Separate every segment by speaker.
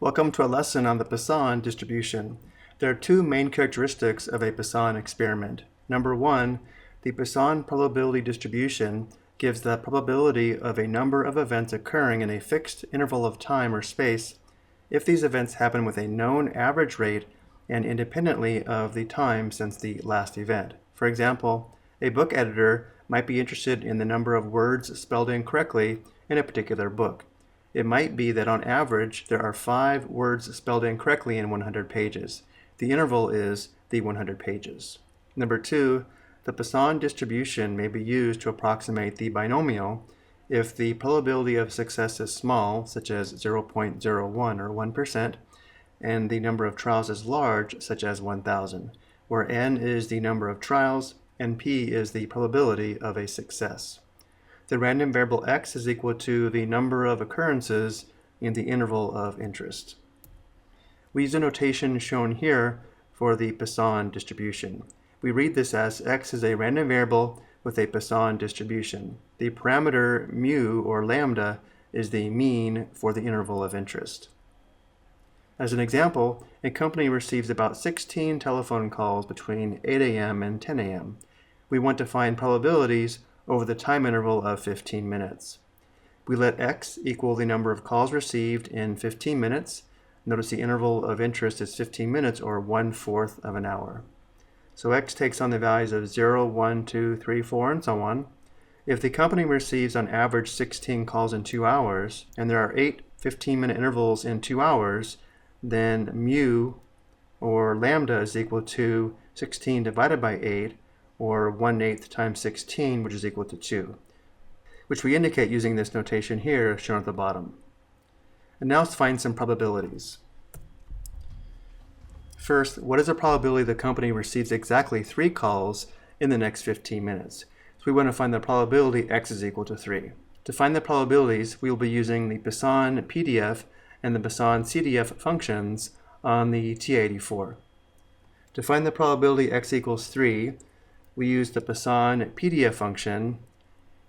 Speaker 1: Welcome to a lesson on the Poisson distribution. There are two main characteristics of a Poisson experiment. Number one, the Poisson probability distribution gives the probability of a number of events occurring in a fixed interval of time or space if these events happen with a known average rate and independently of the time since the last event. For example, a book editor might be interested in the number of words spelled incorrectly in a particular book. It might be that on average there are 5 words spelled incorrectly in 100 pages. The interval is the 100 pages. Number 2, the Poisson distribution may be used to approximate the binomial if the probability of success is small, such as 0.01 or 1%, and the number of trials is large, such as 1,000, where n is the number of trials and p is the probability of a success. The random variable x is equal to the number of occurrences in the interval of interest. We use a notation shown here for the Poisson distribution. We read this as x is a random variable with a Poisson distribution. The parameter mu or lambda is the mean for the interval of interest. As an example, a company receives about 16 telephone calls between 8 a.m. and 10 a.m. We want to find probabilities over the time interval of 15 minutes. We let x equal the number of calls received in 15 minutes. Notice the interval of interest is 15 minutes or 1/4 of an hour. So x takes on the values of 0, 1, 2, 3, 4, and so on. If the company receives on average 16 calls in 2 hours, and there are 8 15-minute intervals in 2 hours, then mu or lambda is equal to 16 divided by 8, or 1/8 times 16, which is equal to 2, which we indicate using this notation here shown at the bottom. And now let's find some probabilities. First, what is the probability the company receives exactly 3 calls in the next 15 minutes? So we want to find the probability x is equal to 3. To find the probabilities, we will be using the Poisson PDF and the Poisson CDF functions on the TI-84. To find the probability x equals 3, we use the Poisson PDF function,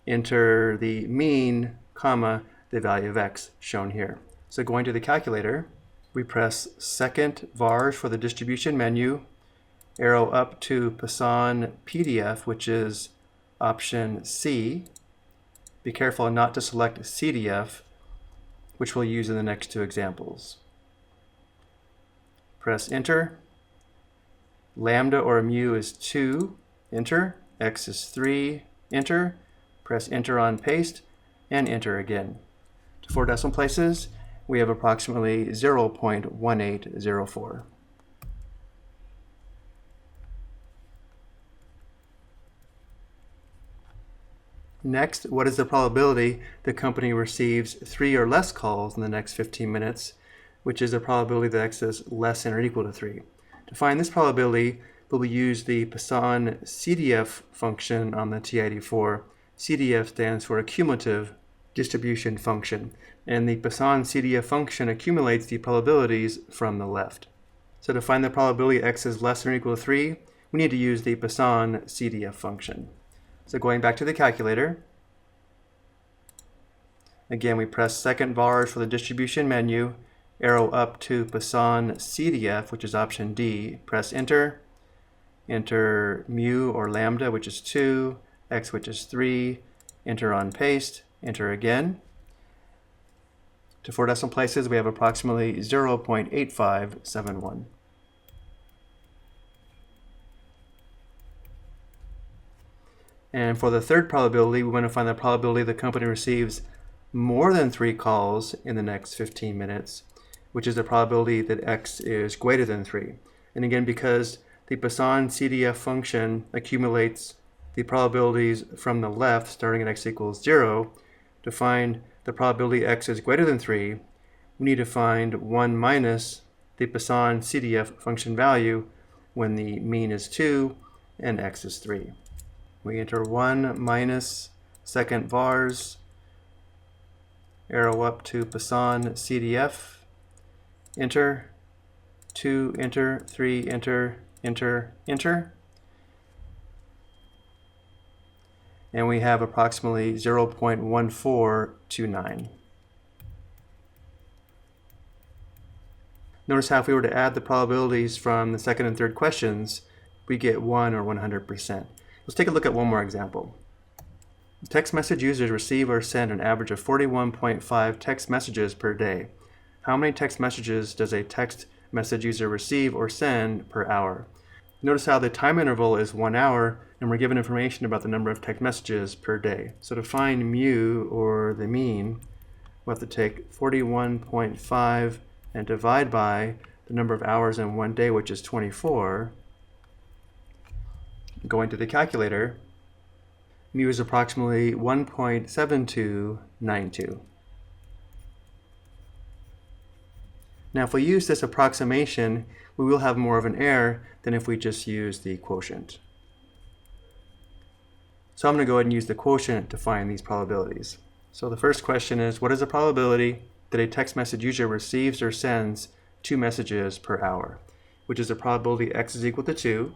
Speaker 1: enter the mean, comma, the value of x shown here. So going to the calculator, we press second vars for the distribution menu, arrow up to Poisson PDF, which is option C. Be careful not to select CDF, which we'll use in the next 2 examples. Press enter. Lambda or mu is 2. Enter. X is 3. Enter. Press enter on paste and enter again. To 4 decimal places, we have approximately 0.1804. Next, what is the probability the company receives 3 or less calls in the next 15 minutes, which is the probability that x is less than or equal to 3. To find this probability, we'll use the Poisson CDF function on the TI-84. CDF stands for a cumulative distribution function, and the Poisson CDF function accumulates the probabilities from the left. So to find the probability x is less than or equal to 3, we need to use the Poisson CDF function. So going back to the calculator, again we press second vars for the distribution menu, arrow up to Poisson CDF, which is option D, press enter. Enter mu or lambda, which is 2, x, which is 3, enter on paste, enter again. To 4 decimal places, we have approximately 0.8571. And for the third probability, we want to find the probability the company receives more than 3 calls in the next 15 minutes, which is the probability that x is greater than 3. And again, because the Poisson CDF function accumulates the probabilities from the left starting at x equals 0. To find the probability x is greater than 3, we need to find 1 minus the Poisson CDF function value when the mean is 2 and x is 3. We enter 1 minus second vars, arrow up to Poisson CDF, enter, 2, enter, 3, enter, enter, enter. And we have approximately 0.1429. Notice how if we were to add the probabilities from the second and third questions, we get 1 or 100%. Let's take a look at one more example. Text message users receive or send an average of 41.5 text messages per day. How many text messages does a text message user receive or send per hour? Notice how the time interval is 1 hour, and we're given information about the number of text messages per day. So to find mu, or the mean, we'll have to take 41.5 and divide by the number of hours in one day, which is 24. Going to the calculator, mu is approximately 1.7292. Now if we use this approximation, we will have more of an error than if we just use the quotient. So I'm going to go ahead and use the quotient to find these probabilities. So the first question is, what is the probability that a text message user receives or sends 2 messages per hour? Which is a probability x is equal to 2.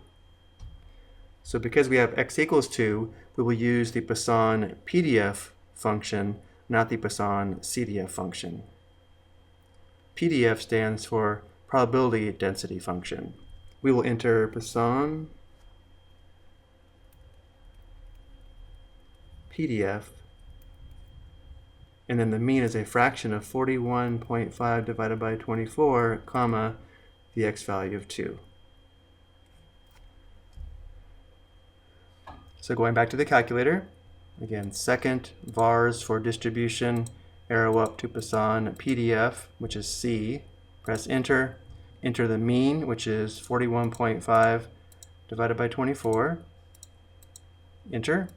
Speaker 1: So because we have x equals 2, we will use the Poisson PDF function, not the Poisson CDF function. PDF stands for probability density function. We will enter Poisson PDF, and then the mean is a fraction of 41.5 divided by 24, comma, the x value of 2. So going back to the calculator, again, second vars for distribution, arrow up to Poisson PDF, which is C, press enter, enter the mean, which is 41.5 divided by 24, enter,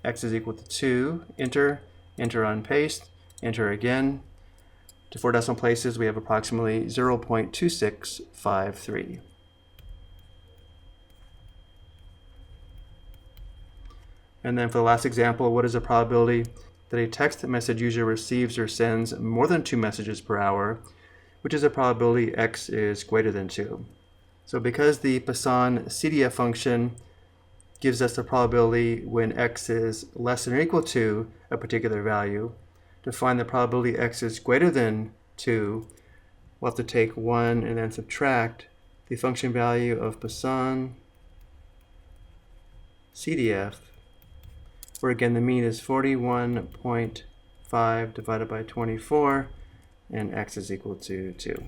Speaker 1: x is equal to 2, enter, enter on paste, enter again. To 4 decimal places, we have approximately 0.2653. And then for the last example, what is the probability that a text message user receives or sends more than 2 messages per hour, which is a probability x is greater than 2. So because the Poisson CDF function gives us the probability when x is less than or equal to a particular value, to find the probability x is greater than 2, we'll have to take 1 and then subtract the function value of Poisson CDF, where again the mean is 41.5 divided by 24, and x is equal to 2.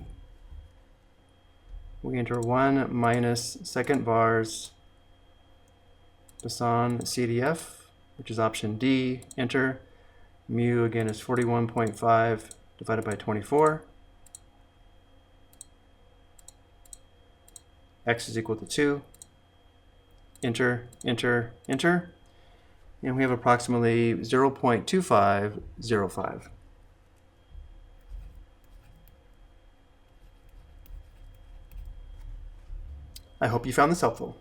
Speaker 1: We enter 1 minus second vars Poisson CDF, which is option D, enter. Mu again is 41.5 divided by 24. X is equal to 2. Enter, enter, enter. And we have approximately 0.2505. I hope you found this helpful.